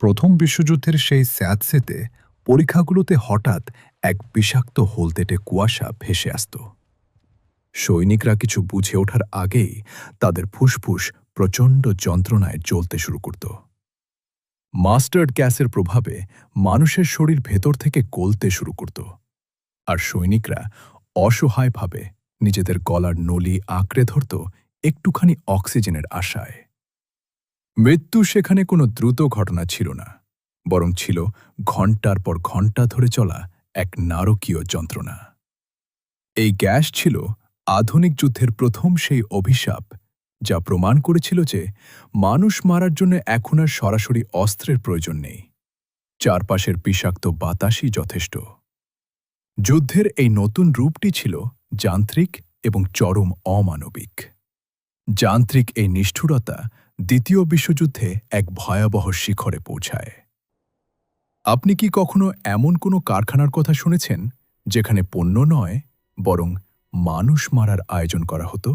প্রথম বিশ্বযুদ্ধের সেই স্যাঁতসেঁতে পরীক্ষাগুলোতে হঠাৎ এক বিষাক্ত হলদেটে কুয়াশা ভেসে আসত। সৈনিকরা কিছু বুঝে ওঠার আগেই তাদের ফুসফুস প্রচণ্ড যন্ত্রণায় জ্বলতে শুরু করত। মাস্টার্ড গ্যাসের প্রভাবে মানুষের শরীর ভেতর থেকে গলতে শুরু করত, আর সৈনিকরা অসহায়ভাবে নিজেদের গলার নলি আঁকড়ে ধরত একটুখানি অক্সিজেনের আশায়। মৃত্যু সেখানে কোনো দ্রুত ঘটনা ছিল না, বরং ছিল ঘণ্টার পর ঘণ্টা ধরে চলা এক নারকীয় যন্ত্রণা। এই গ্যাস ছিল আধুনিক যুদ্ধের প্রথম সেই অভিশাপ, যা প্রমাণ করেছিল যে মানুষ মারার জন্য এখন আর সরাসরি অস্ত্রের প্রয়োজন নেই, চারপাশের বিষাক্ত বাতাসই যথেষ্ট। যুদ্ধের এই নতুন রূপটি ছিল যান্ত্রিক এবং চরম অমানবিক। যান্ত্রিক এই নিষ্ঠুরতা দ্বিতীয় বিশ্বযুদ্ধে এক ভয়াবহ শিখরে পৌঁছায়। আপনি কি কখনো এমন কোনো কারখানার কথা শুনেছেন যেখানে পণ্য নয়, বরং মানুষ মারার আয়োজন করা হতো?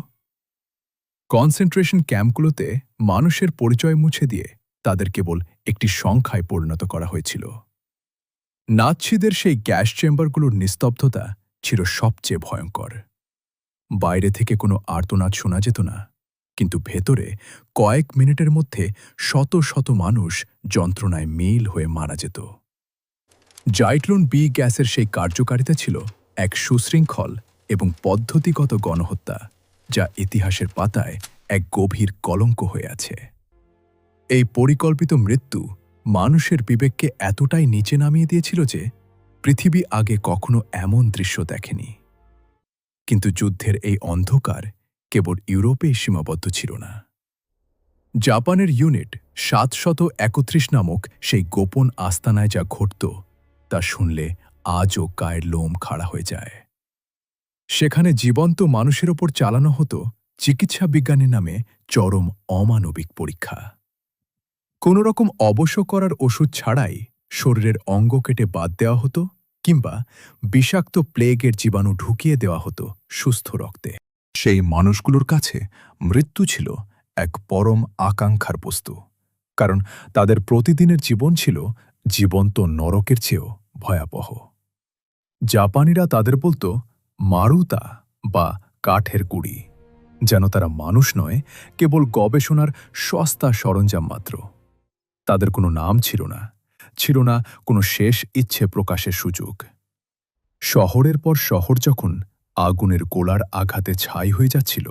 কনসেন্ট্রেশন ক্যাম্পগুলোতে মানুষের পরিচয় মুছে দিয়ে তাদের কেবল একটি সংখ্যায় পরিণত করা হয়েছিল। নাৎসিদের সেই গ্যাস চেম্বারগুলোর নিস্তব্ধতা ছিল সবচেয়ে ভয়ঙ্কর। বাইরে থেকে কোনো আর্তনাদ শোনা যেত না, কিন্তু ভেতরে কয়েক মিনিটের মধ্যে শত শত মানুষ যন্ত্রণায় মিল হয়ে মারা যেত। জাইক্লোন বি গ্যাসের সেই কার্যকারিতা ছিল এক সুশৃঙ্খল এবং পদ্ধতিগত গণহত্যা, যা ইতিহাসের পাতায় এক গভীর কলঙ্ক হয়ে আছে। এই পরিকল্পিত মৃত্যু মানুষের বিবেককে এতটাই নিচে নামিয়ে দিয়েছিল যে পৃথিবী আগে কখনো এমন দৃশ্য দেখেনি। কিন্তু যুদ্ধের এই অন্ধকার কেবল ইউরোপেই সীমাবদ্ধ ছিল না। জাপানের ইউনিট ৭৩১ নামক সেই গোপন আস্তানায় যা ঘটত তা শুনলে আজও গায়ের লোম খাড়া হয়ে যায়। সেখানে জীবন্ত মানুষের ওপর চালানো হতো চিকিৎসা বিজ্ঞানের নামে চরম অমানবিক পরীক্ষা। কোনো রকম অবশ্য করার ওষুধ ছাড়াই শরীরের অঙ্গ কেটে বাদ দেওয়া হতো, কিংবা বিষাক্ত প্লেগের জীবাণু ঢুকিয়ে দেওয়া হতো সুস্থ রক্তে। সেই মানুষগুলোর কাছে মৃত্যু ছিল এক পরম আকাঙ্ক্ষার বস্তু, কারণ তাদের প্রতিদিনের জীবন ছিল জীবন্ত নরকের চেয়েও ভয়াবহ। জাপানিরা তাদের বলতো মারুতা বা কাঠের কুড়ি, যেন তারা মানুষ নয়, কেবল গবেষণার সস্তা সরঞ্জাম মাত্র। তাদের কোনো নাম ছিল না কোনো শেষ ইচ্ছে প্রকাশের সুযোগ। শহরের পর শহর যখন আগুনের গোলার আঘাতে ছাই হয়ে যাচ্ছিল,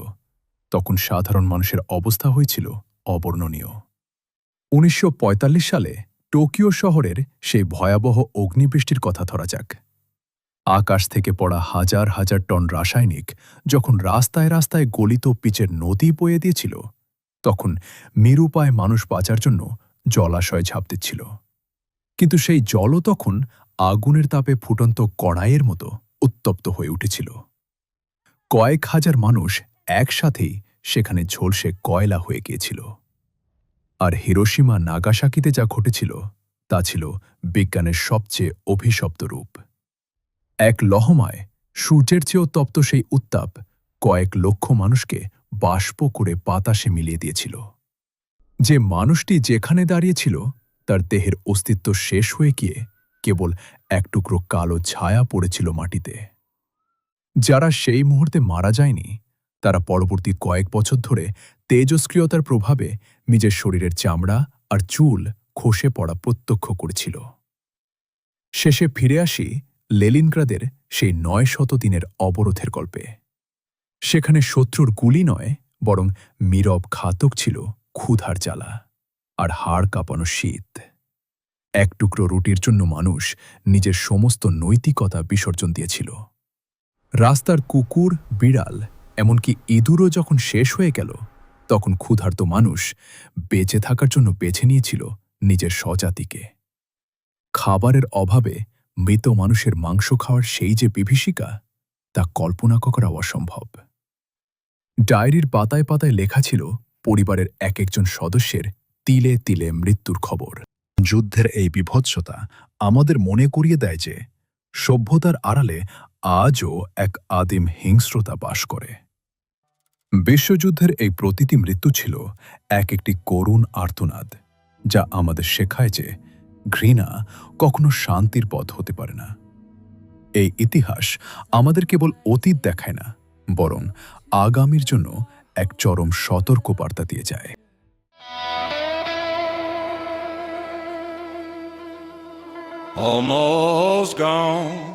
তখন সাধারণ মানুষের অবস্থা হয়েছিল অবর্ণনীয়। ১৯৪৫ সালে টোকিও শহরের সেই ভয়াবহ অগ্নিবৃষ্টির কথা ধরা যাক। আকাশ থেকে পড়া হাজার হাজার টন রাসায়নিক যখন রাস্তায় রাস্তায় গলিত পিচের নদী বয়ে দিয়েছিল, তখন নিরুপায় মানুষ বাঁচার জন্য জলাশয়ে ঝাঁপ দিচ্ছিল। কিন্তু সেই জলও তখন আগুনের তাপে ফুটন্ত কড়াইয়ের মতো উত্তপ্ত হয়ে উঠেছিল। কয়েক হাজার মানুষ একসাথেই সেখানে ঝলসে কয়লা হয়ে গিয়েছিল। আর হিরোশিমা নাগাসাকিতে যা ঘটেছিল তা ছিল বিজ্ঞানের সবচেয়ে অভিশপ্ত রূপ। এক লহমায় সূর্যের চেয়েও তপ্ত সেই উত্তাপ কয়েক লক্ষ মানুষকে বাষ্প করে বাতাসে মিলিয়ে দিয়েছিল। যে মানুষটি যেখানে দাঁড়িয়েছিল তার দেহের অস্তিত্ব শেষ হয়ে গিয়ে কেবল এক টুকরো কালো ছায়া পড়েছিল মাটিতে। যারা সেই মুহূর্তে মারা যায়নি, তারা পরবর্তী কয়েক বছর ধরে তেজস্ক্রিয়তার প্রভাবে নিজের শরীরের চামড়া আর চুল খসে পড়া প্রত্যক্ষ করেছিল। শেষে ফিরে আসি লেনিনগ্রাদের সেই ৯০০ দিনের অবরোধের গল্পে। সেখানে শত্রুর গুলি নয়, বরং নীরব ঘাতক ছিল ক্ষুধার জ্বালা আর হাড় কাঁপানো শীত। এক টুকরো রুটির জন্য মানুষ নিজের সমস্ত নৈতিকতা বিসর্জন দিয়েছিল। রাস্তার কুকুর, বিড়াল, এমনকি ইঁদুরও যখন শেষ হয়ে গেল, তখন ক্ষুধার্ত মানুষ বেঁচে থাকার জন্য বেছে নিয়েছিল নিজের স্বজাতিকে। খাবারের অভাবে মৃত মানুষের মাংস খাওয়ার সেই যে বিভীষিকা, তা কল্পনা করা অসম্ভব। ডায়েরির পাতায় পাতায় লেখা ছিল পরিবারের এক একজন সদস্যের তিলে তিলে মৃত্যুর খবর। যুদ্ধের এই বিভৎসতা আমাদের মনে করিয়ে দেয় যে সভ্যতার আড়ালে আজও এক আদিম হিংস্রতা বাস করে। বিশ্বযুদ্ধের এই প্রতিটি মৃত্যু ছিল এক একটি করুণ আর্তনাদ, যা আমাদের শেখায় যে ঘৃণা কখনো শান্তির পথ হতে পারে না। এই ইতিহাস আমাদের কেবল অতীত দেখায় না, বরং আগামীর জন্য এক চরম সতর্কবার্তা দিয়ে যায়। Almost gone.